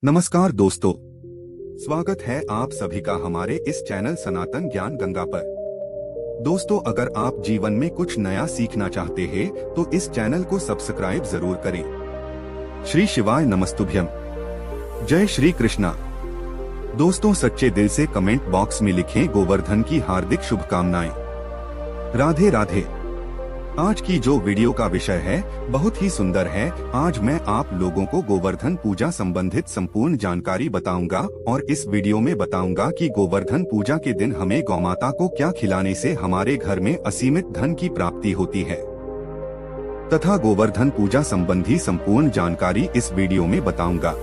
नमस्कार दोस्तों, स्वागत है आप सभी का हमारे इस चैनल सनातन ज्ञान गंगा पर। दोस्तों, अगर आप जीवन में कुछ नया सीखना चाहते हैं तो इस चैनल को सब्सक्राइब जरूर करें। श्री शिवाय नमस्तुभ्यम। जय श्री कृष्णा। दोस्तों, सच्चे दिल से कमेंट बॉक्स में लिखें गोवर्धन की हार्दिक शुभकामनाएं। राधे राधे। आज की जो वीडियो का विषय है बहुत ही सुंदर है। आज मैं आप लोगों को गोवर्धन पूजा संबंधित संपूर्ण जानकारी बताऊंगा और इस वीडियो में बताऊंगा कि गोवर्धन पूजा के दिन हमें गौमाता को क्या खिलाने से हमारे घर में असीमित धन की प्राप्ति होती है, तथा गोवर्धन पूजा संबंधी संपूर्ण जानकारी इस वीडियो में बताऊंगा।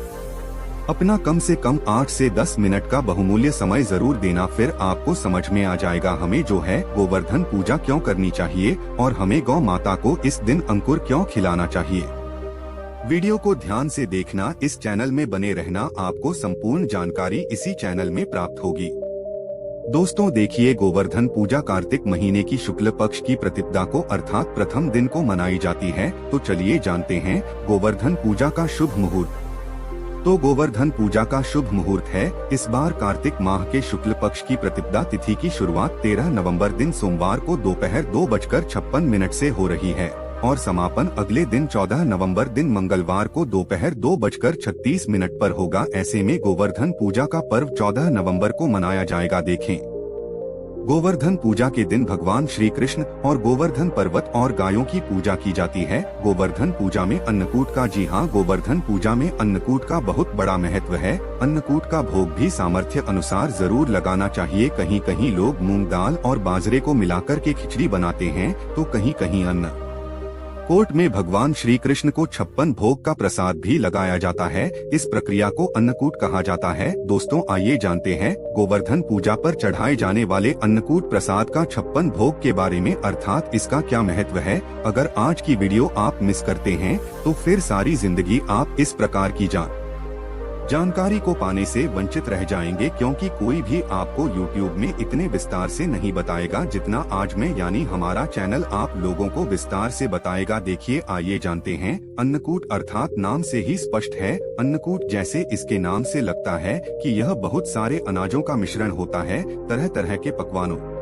अपना कम से कम 8 से 10 मिनट का बहुमूल्य समय जरूर देना, फिर आपको समझ में आ जाएगा हमें जो है गोवर्धन पूजा क्यों करनी चाहिए और हमें गौ माता को इस दिन अंकुर क्यों खिलाना चाहिए। वीडियो को ध्यान से देखना, इस चैनल में बने रहना, आपको संपूर्ण जानकारी इसी चैनल में प्राप्त होगी। दोस्तों देखिए, गोवर्धन पूजा कार्तिक महीने की शुक्ल पक्ष की प्रतिपदा को अर्थात प्रथम दिन को मनाई जाती है। तो चलिए जानते हैं गोवर्धन पूजा का शुभ मुहूर्त। तो गोवर्धन पूजा का शुभ मुहूर्त है इस बार कार्तिक माह के शुक्ल पक्ष की प्रतिपदा तिथि की शुरुआत 13 नवंबर दिन सोमवार को दोपहर 2:56 से हो रही है और समापन अगले दिन 14 नवंबर दिन मंगलवार को दोपहर 2:36 पर होगा। ऐसे में गोवर्धन पूजा का पर्व 14 नवंबर को मनाया जाएगा। देखें, गोवर्धन पूजा के दिन भगवान श्री कृष्ण और गोवर्धन पर्वत और गायों की पूजा की जाती है। गोवर्धन पूजा में अन्नकूट का, जी हाँ, गोवर्धन पूजा में अन्नकूट का बहुत बड़ा महत्व है। अन्नकूट का भोग भी सामर्थ्य अनुसार जरूर लगाना चाहिए। कहीं कहीं लोग मूंग दाल और बाजरे को मिलाकर के खिचड़ी बनाते हैं, तो कहीं कहीं अन्न कोट में भगवान श्री कृष्ण को 56 भोग का प्रसाद भी लगाया जाता है। इस प्रक्रिया को अन्नकूट कहा जाता है। दोस्तों आइए जानते हैं गोवर्धन पूजा पर चढ़ाए जाने वाले अन्नकूट प्रसाद का 56 भोग के बारे में, अर्थात इसका क्या महत्व है। अगर आज की वीडियो आप मिस करते हैं तो फिर सारी जिंदगी आप इस प्रकार की जानकारी को पाने से वंचित रह जाएंगे, क्योंकि कोई भी आपको YouTube में इतने विस्तार से नहीं बताएगा जितना आज मैं यानी हमारा चैनल आप लोगों को विस्तार से बताएगा। देखिए, आइए जानते हैं। अन्नकूट अर्थात नाम से ही स्पष्ट है। अन्नकूट जैसे इसके नाम से लगता है कि यह बहुत सारे अनाजों का मिश्रण होता है। तरह तरह के पकवानों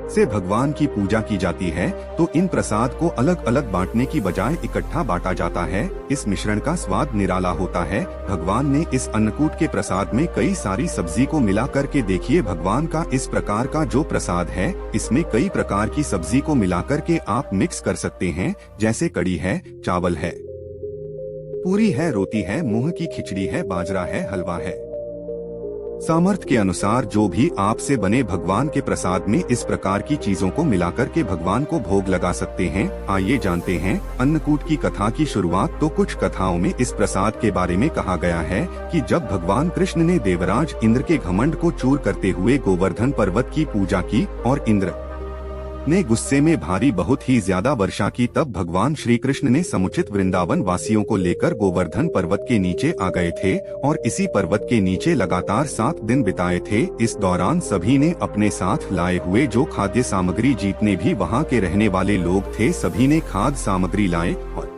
से भगवान की पूजा की जाती है, तो इन प्रसाद को अलग अलग बांटने की बजाय इकट्ठा बांटा जाता है। इस मिश्रण का स्वाद निराला होता है। भगवान ने इस अन्नकूट के प्रसाद में कई सारी सब्जी को मिला करके, देखिए भगवान का इस प्रकार का जो प्रसाद है इसमें कई प्रकार की सब्जी को मिला करके आप मिक्स कर सकते हैं। जैसे कड़ी है, चावल है, पूरी है, रोटी है, मूंग की खिचड़ी है, बाजरा है, हलवा है। सामर्थ्य के अनुसार जो भी आपसे बने भगवान के प्रसाद में इस प्रकार की चीजों को मिलाकर के भगवान को भोग लगा सकते हैं। आइए जानते हैं अन्नकूट की कथा की शुरुआत। तो कुछ कथाओं में इस प्रसाद के बारे में कहा गया है कि जब भगवान कृष्ण ने देवराज इंद्र के घमंड को चूर करते हुए गोवर्धन पर्वत की पूजा की और इंद्र ने गुस्से में भारी बहुत ही ज्यादा वर्षा की, तब भगवान श्री कृष्ण ने समुचित वृंदावन वासियों को लेकर गोवर्धन पर्वत के नीचे आ गए थे और इसी पर्वत के नीचे लगातार 7 दिन बिताए थे। इस दौरान सभी ने अपने साथ लाए हुए जो खाद्य सामग्री, जितने भी वहां के रहने वाले लोग थे सभी ने खाद्य सामग्री लाए और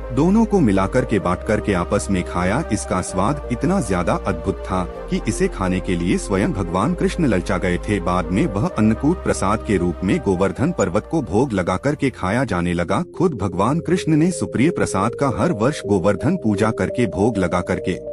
दोनों को मिलाकर के बांट कर के आपस में खाया। इसका स्वाद इतना ज्यादा अद्भुत था कि इसे खाने के लिए स्वयं भगवान कृष्ण ललचा गए थे। बाद में वह अन्नकूट प्रसाद के रूप में गोवर्धन पर्वत को भोग लगा करके खाया जाने लगा। खुद भगवान कृष्ण ने सुप्रिय प्रसाद का हर वर्ष गोवर्धन पूजा करके भोग लगा करके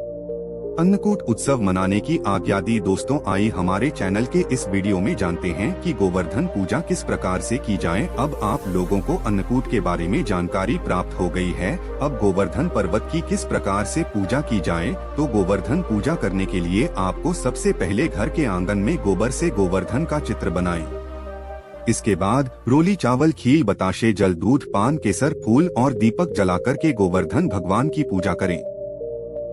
अन्नकूट उत्सव मनाने की आज्ञा दी। दोस्तों आई हमारे चैनल के इस वीडियो में जानते हैं कि गोवर्धन पूजा किस प्रकार से की जाए। अब आप लोगों को अन्नकूट के बारे में जानकारी प्राप्त हो गई है। अब गोवर्धन पर्वत की किस प्रकार से पूजा की जाए। तो गोवर्धन पूजा करने के लिए आपको सबसे पहले घर के आंगन में गोबर से गोवर्धन का चित्र बनाएं। इसके बाद रोली, चावल, खीर, बताशे, जल, दूध, पान, केसर, फूल और दीपक जलाकर के गोवर्धन भगवान की पूजा करें।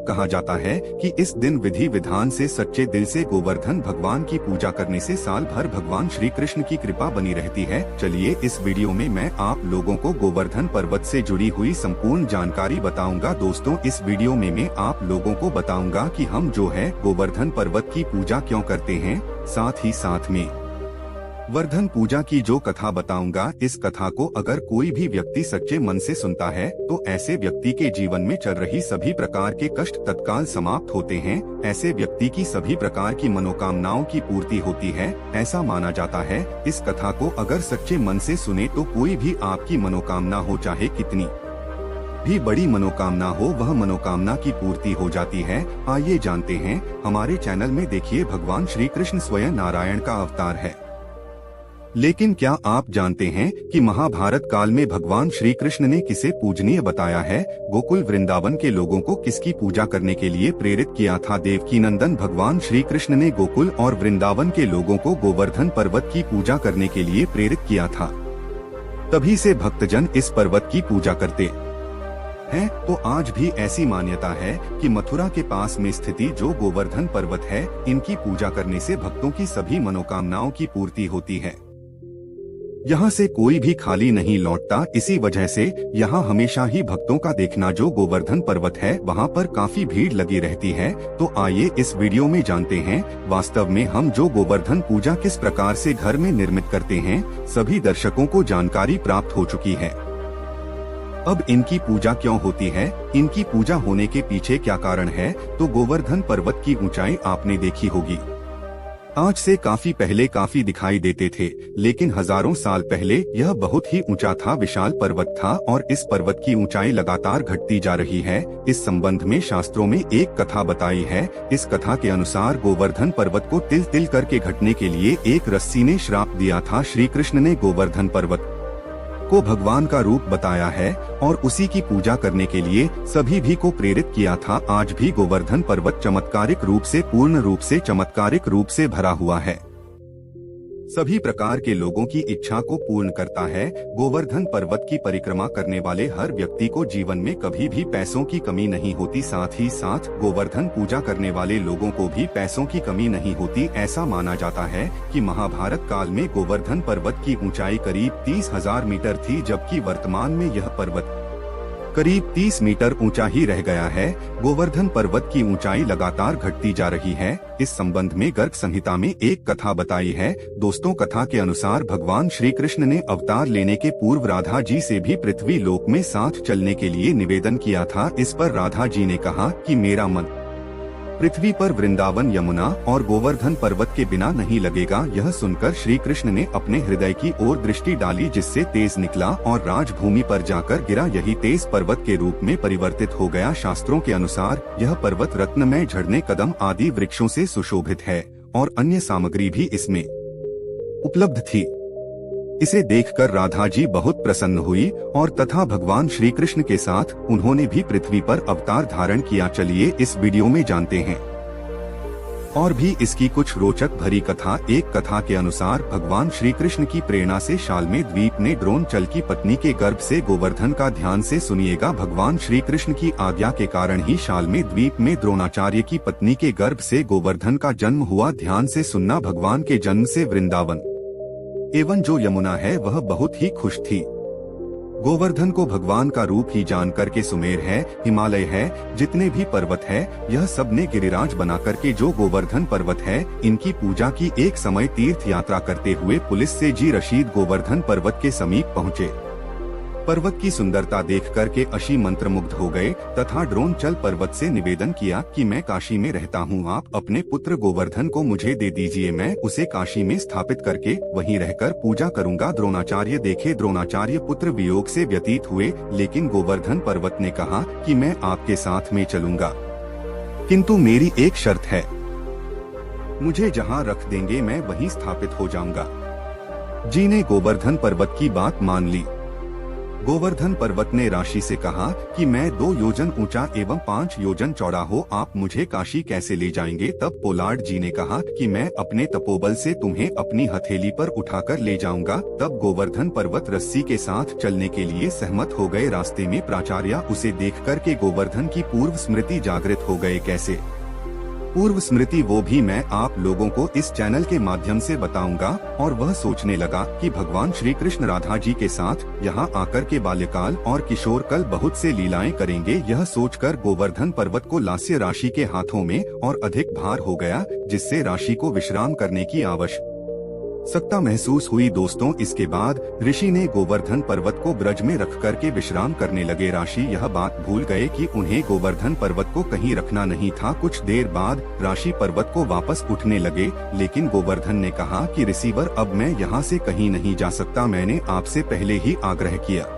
कहा जाता है कि इस दिन विधि विधान से सच्चे दिल से गोवर्धन भगवान की पूजा करने से साल भर भगवान श्री कृष्ण की कृपा बनी रहती है। चलिए इस वीडियो में मैं आप लोगों को गोवर्धन पर्वत से जुड़ी हुई संपूर्ण जानकारी बताऊंगा। दोस्तों इस वीडियो में मैं आप लोगों को बताऊंगा कि हम जो है गोवर्धन पर्वत की पूजा क्यों करते हैं, साथ ही साथ में वर्धन पूजा की जो कथा बताऊंगा, इस कथा को अगर कोई भी व्यक्ति सच्चे मन से सुनता है तो ऐसे व्यक्ति के जीवन में चल रही सभी प्रकार के कष्ट तत्काल समाप्त होते हैं। ऐसे व्यक्ति की सभी प्रकार की मनोकामनाओं की पूर्ति होती है, ऐसा माना जाता है। इस कथा को अगर सच्चे मन से सुने तो कोई भी आपकी मनोकामना हो, चाहे कितनी भी बड़ी मनोकामना हो, वह मनोकामना की पूर्ति हो जाती है। आइए जानते हैं। हमारे चैनल में देखिए, भगवान श्री कृष्ण स्वयं नारायण का अवतार है। लेकिन क्या आप जानते हैं कि महाभारत काल में भगवान श्री कृष्ण ने किसे पूजनीय बताया है? गोकुल वृंदावन के लोगों को किसकी पूजा करने के लिए प्रेरित किया था? देवकी नंदन भगवान श्री कृष्ण ने गोकुल और वृंदावन के लोगों को गोवर्धन पर्वत की पूजा करने के लिए प्रेरित किया था। तभी से भक्तजन इस पर्वत की पूजा करते हैं। तो आज भी ऐसी मान्यता है कि मथुरा के पास में स्थिति जो गोवर्धन पर्वत है, इनकी पूजा करने से भक्तों की सभी मनोकामनाओं की पूर्ति होती है। यहाँ से कोई भी खाली नहीं लौटता। इसी वजह से यहाँ हमेशा ही भक्तों का देखना जो गोवर्धन पर्वत है, वहाँ पर काफी भीड़ लगी रहती है। तो आइए इस वीडियो में जानते हैं वास्तव में हम जो गोवर्धन पूजा किस प्रकार से घर में निर्मित करते हैं। सभी दर्शकों को जानकारी प्राप्त हो चुकी है। अब इनकी पूजा क्यों होती है, इनकी पूजा होने के पीछे क्या कारण है? तो गोवर्धन पर्वत की ऊंचाई आपने देखी होगी। आज से काफी पहले काफी दिखाई देते थे, लेकिन हजारों साल पहले यह बहुत ही ऊंचा था, विशाल पर्वत था और इस पर्वत की ऊंचाई लगातार घटती जा रही है। इस संबंध में शास्त्रों में एक कथा बताई है। इस कथा के अनुसार गोवर्धन पर्वत को तिल तिल करके घटने के लिए एक रस्सी ने श्राप दिया था। श्री कृष्ण ने गोवर्धन पर्वत को भगवान का रूप बताया है और उसी की पूजा करने के लिए सभी भी को प्रेरित किया था। आज भी गोवर्धन पर्वत चमत्कारिक रूप से, पूर्ण रूप से, चमत्कारिक रूप से भरा हुआ है। सभी प्रकार के लोगों की इच्छा को पूर्ण करता है। गोवर्धन पर्वत की परिक्रमा करने वाले हर व्यक्ति को जीवन में कभी भी पैसों की कमी नहीं होती। साथ ही साथ गोवर्धन पूजा करने वाले लोगों को भी पैसों की कमी नहीं होती। ऐसा माना जाता है कि महाभारत काल में गोवर्धन पर्वत की ऊंचाई करीब 30,000 मीटर थी, जबकि वर्तमान में यह पर्वत करीब 30 मीटर ऊंचा ही रह गया है। गोवर्धन पर्वत की ऊंचाई लगातार घटती जा रही है। इस संबंध में गर्ग संहिता में एक कथा बताई है। दोस्तों, कथा के अनुसार भगवान श्री कृष्ण ने अवतार लेने के पूर्व राधा जी से भी पृथ्वी लोक में साथ चलने के लिए निवेदन किया था। इस पर राधा जी ने कहा कि मेरा मन पृथ्वी पर वृंदावन, यमुना और गोवर्धन पर्वत के बिना नहीं लगेगा। यह सुनकर श्री कृष्ण ने अपने हृदय की ओर दृष्टि डाली, जिससे तेज निकला और राजभूमि पर जाकर गिरा। यही तेज पर्वत के रूप में परिवर्तित हो गया। शास्त्रों के अनुसार यह पर्वत रत्नमय झरने, कदम आदि वृक्षों से सुशोभित है और अन्य सामग्री भी इसमें उपलब्ध थी। इसे देखकर राधा जी बहुत प्रसन्न हुई और तथा भगवान श्री कृष्ण के साथ उन्होंने भी पृथ्वी पर अवतार धारण किया। चलिए इस वीडियो में जानते हैं और भी इसकी कुछ रोचक भरी कथा। एक कथा के अनुसार भगवान श्री कृष्ण की प्रेरणा से शालमे द्वीप ने द्रोणाचार्य की पत्नी के गर्भ से गोवर्धन का ध्यान से सुनिएगा। भगवान श्री कृष्ण की आज्ञा के कारण ही शालमे द्वीप में द्रोणाचार्य की पत्नी के गर्भ से गोवर्धन का जन्म हुआ। ध्यान से सुनना, भगवान के जन्म से वृंदावन एवं जो यमुना है वह बहुत ही खुश थी। गोवर्धन को भगवान का रूप ही जान करके सुमेर है, हिमालय है, जितने भी पर्वत है, यह सब ने गिरिराज बना करके जो गोवर्धन पर्वत है, इनकी पूजा की। एक समय तीर्थ यात्रा करते हुए पुलिस से जी रशीद गोवर्धन पर्वत के समीप पहुँचे। पर्वत की सुंदरता देख करके अशी मंत्रमुग्ध हो गए तथा द्रोणाचार्य पर्वत से निवेदन किया कि मैं काशी में रहता हूँ, आप अपने पुत्र गोवर्धन को मुझे दे दीजिए, मैं उसे काशी में स्थापित करके वहीं रहकर पूजा करूँगा। द्रोणाचार्य देखे, द्रोणाचार्य पुत्र वियोग से व्यतीत हुए, लेकिन गोवर्धन पर्वत ने कहा कि मैं आपके साथ में चलूंगा, किंतु मेरी एक शर्त है, मुझे जहाँ रख देंगे मैं वहीं स्थापित हो जाऊंगा। जी ने गोवर्धन पर्वत की बात मान ली। गोवर्धन पर्वत ने राशि से कहा कि मैं 2 योजन ऊंचा एवं 5 योजन चौड़ा हो, आप मुझे काशी कैसे ले जाएंगे? तब पोलार्ड जी ने कहा कि मैं अपने तपोबल से तुम्हें अपनी हथेली पर उठाकर ले जाऊंगा। तब गोवर्धन पर्वत रस्सी के साथ चलने के लिए सहमत हो गए। रास्ते में प्राचार्य उसे देख कर के गोवर्धन की पूर्व स्मृति जागृत हो गए। कैसे पूर्व स्मृति, वो भी मैं आप लोगों को इस चैनल के माध्यम से बताऊंगा। और वह सोचने लगा कि भगवान श्री कृष्ण राधा जी के साथ यहाँ आकर के बाल्यकाल और किशोर कल बहुत से लीलाएं करेंगे। यह सोचकर गोवर्धन पर्वत को लास्य राशि के हाथों में और अधिक भार हो गया, जिससे राशि को विश्राम करने की आवश्यकता सकता महसूस हुई। दोस्तों, इसके बाद ऋषि ने गोवर्धन पर्वत को ब्रज में रख करके विश्राम करने लगे। राशि यह बात भूल गए कि उन्हें गोवर्धन पर्वत को कहीं रखना नहीं था। कुछ देर बाद राशि पर्वत को वापस उठने लगे, लेकिन गोवर्धन ने कहा कि रिसीवर, अब मैं यहाँ से कहीं नहीं जा सकता। मैंने आपसे पहले ही आग्रह किया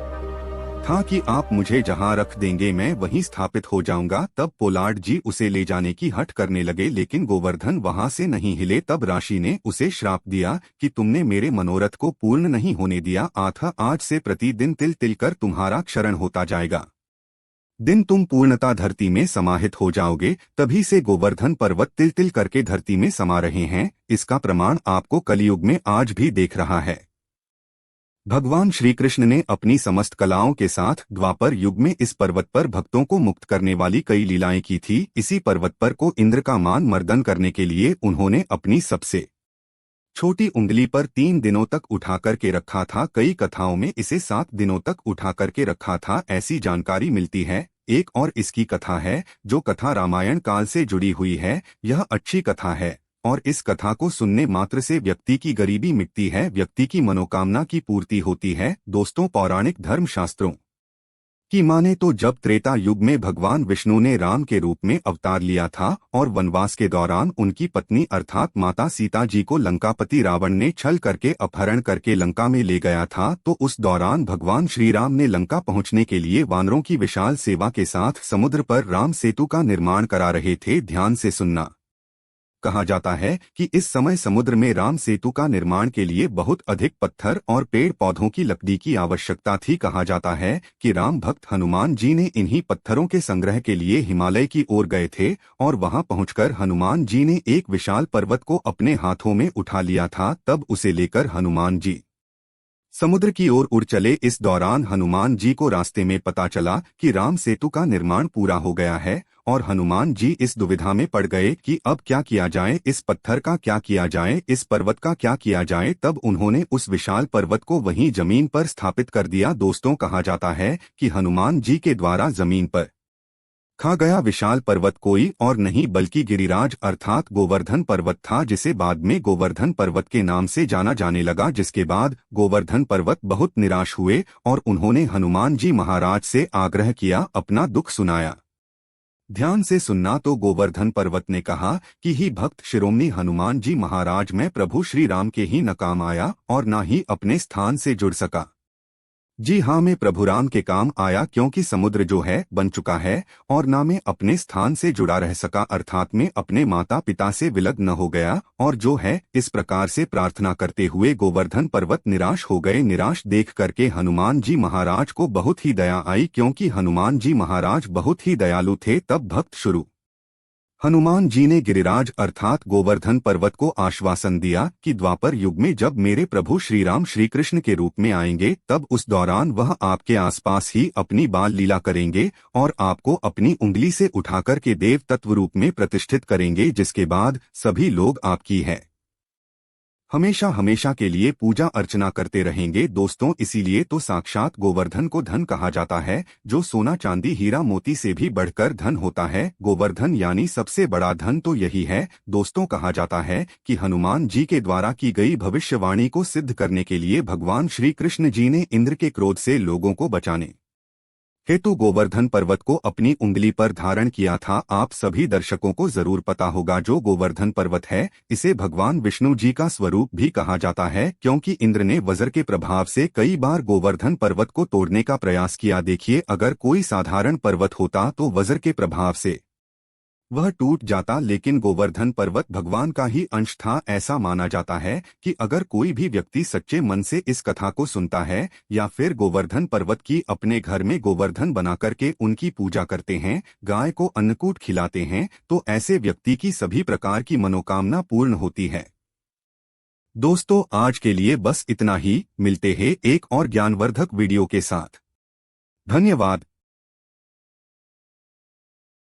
था कि आप मुझे जहां रख देंगे मैं वहीं स्थापित हो जाऊंगा। तब पोलार्ड जी उसे ले जाने की हट करने लगे, लेकिन गोवर्धन वहां से नहीं हिले। तब राशि ने उसे श्राप दिया कि तुमने मेरे मनोरथ को पूर्ण नहीं होने दिया, अतः आज से प्रतिदिन तिल तिल कर तुम्हारा क्षरण होता जाएगा। दिन तुम पूर्णता धरती में समाहित हो जाओगे। तभी से गोवर्धन पर्वत तिल तिल करके धरती में समा रहे हैं। इसका प्रमाण आपको कलियुग में आज भी देख रहा है। भगवान श्री कृष्ण ने अपनी समस्त कलाओं के साथ द्वापर युग में इस पर्वत पर भक्तों को मुक्त करने वाली कई लीलाएं की थी। इसी पर्वत पर को इंद्र का मान मर्दन करने के लिए उन्होंने अपनी सबसे छोटी उंगली पर 3 दिनों तक उठा करके रखा था। कई कथाओं में इसे 7 दिनों तक उठा करके रखा था, ऐसी जानकारी मिलती है। एक और इसकी कथा है, जो कथा रामायण काल से जुड़ी हुई है। यह अच्छी कथा है और इस कथा को सुनने मात्र से व्यक्ति की गरीबी मिटती है, व्यक्ति की मनोकामना की पूर्ति होती है। दोस्तों, पौराणिक धर्मशास्त्रों की माने तो जब त्रेता युग में भगवान विष्णु ने राम के रूप में अवतार लिया था और वनवास के दौरान उनकी पत्नी अर्थात माता सीता जी को लंकापति रावण ने छल करके अपहरण करके लंका में ले गया था, तो उस दौरान भगवान श्री राम ने लंका पहुंचने के लिए वानरों की विशाल सेवा के साथ समुद्र पर राम सेतु का निर्माण करा रहे थे। ध्यान से सुनना। कहा जाता है कि इस समय समुद्र में राम सेतु का निर्माण के लिए बहुत अधिक पत्थर और पेड़ पौधों की लकड़ी की आवश्यकता थी। कहा जाता है कि राम भक्त हनुमान जी ने इन्हीं पत्थरों के संग्रह के लिए हिमालय की ओर गए थे और वहां पहुंचकर हनुमान जी ने एक विशाल पर्वत को अपने हाथों में उठा लिया था। तब उसे लेकर हनुमान जी समुद्र की ओर उड़ चले। इस दौरान हनुमान जी को रास्ते में पता चला कि राम सेतु का निर्माण पूरा हो गया है और हनुमान जी इस दुविधा में पड़ गए कि अब क्या किया जाए, इस पत्थर का क्या किया जाए, इस पर्वत का क्या किया जाए। तब उन्होंने उस विशाल पर्वत को वहीं जमीन पर स्थापित कर दिया। दोस्तों, कहा जाता है कि हनुमान जी के द्वारा जमीन पर खा गया विशाल पर्वत कोई और नहीं बल्कि गिरिराज अर्थात गोवर्धन पर्वत था, जिसे बाद में गोवर्धन पर्वत के नाम से जाना जाने लगा। जिसके बाद गोवर्धन पर्वत बहुत निराश हुए और उन्होंने हनुमान जी महाराज से आग्रह किया, अपना दुख सुनाया। ध्यान से सुनना। तो गोवर्धन पर्वत ने कहा कि ही भक्त शिरोमणि हनुमान जी महाराज, मैं प्रभु श्री राम के ही न काम आया और न ही अपने स्थान से जुड़ सका। जी हाँ, मैं प्रभु राम के काम आया, क्योंकि समुद्र जो है बन चुका है और ना मैं अपने स्थान से जुड़ा रह सका, अर्थात मैं अपने माता पिता से विलग न हो गया और जो है इस प्रकार से प्रार्थना करते हुए गोवर्धन पर्वत निराश हो गए। निराश देख करके हनुमान जी महाराज को बहुत ही दया आई, क्योंकि हनुमान जी महाराज बहुत ही दयालु थे। तब भक्त शुरू हनुमान जी ने गिरिराज अर्थात गोवर्धन पर्वत को आश्वासन दिया कि द्वापर युग में जब मेरे प्रभु श्री राम श्री कृष्ण के रूप में आएंगे, तब उस दौरान वह आपके आसपास ही अपनी बाल लीला करेंगे और आपको अपनी उंगली से उठाकर के देव तत्व रूप में प्रतिष्ठित करेंगे, जिसके बाद सभी लोग आपकी है हमेशा हमेशा के लिए पूजा अर्चना करते रहेंगे। दोस्तों, इसीलिए तो साक्षात गोवर्धन को धन कहा जाता है, जो सोना चांदी हीरा मोती से भी बढ़कर धन होता है। गोवर्धन यानी सबसे बड़ा धन तो यही है। दोस्तों, कहा जाता है कि हनुमान जी के द्वारा की गई भविष्यवाणी को सिद्ध करने के लिए भगवान श्री कृष्ण जी ने इंद्र के क्रोध से लोगों को बचाने हेतु गोवर्धन पर्वत को अपनी उंगली पर धारण किया था। आप सभी दर्शकों को जरूर पता होगा, जो गोवर्धन पर्वत है इसे भगवान विष्णु जी का स्वरूप भी कहा जाता है, क्योंकि इंद्र ने वज्र के प्रभाव से कई बार गोवर्धन पर्वत को तोड़ने का प्रयास किया। देखिए, अगर कोई साधारण पर्वत होता तो वज्र के प्रभाव से वह टूट जाता, लेकिन गोवर्धन पर्वत भगवान का ही अंश था। ऐसा माना जाता है कि अगर कोई भी व्यक्ति सच्चे मन से इस कथा को सुनता है या फिर गोवर्धन पर्वत की अपने घर में गोवर्धन बना करके उनकी पूजा करते हैं, गाय को अन्नकूट खिलाते हैं, तो ऐसे व्यक्ति की सभी प्रकार की मनोकामना पूर्ण होती है। दोस्तों, आज के लिए बस इतना ही। मिलते हैं एक और ज्ञानवर्धक वीडियो के साथ। धन्यवाद।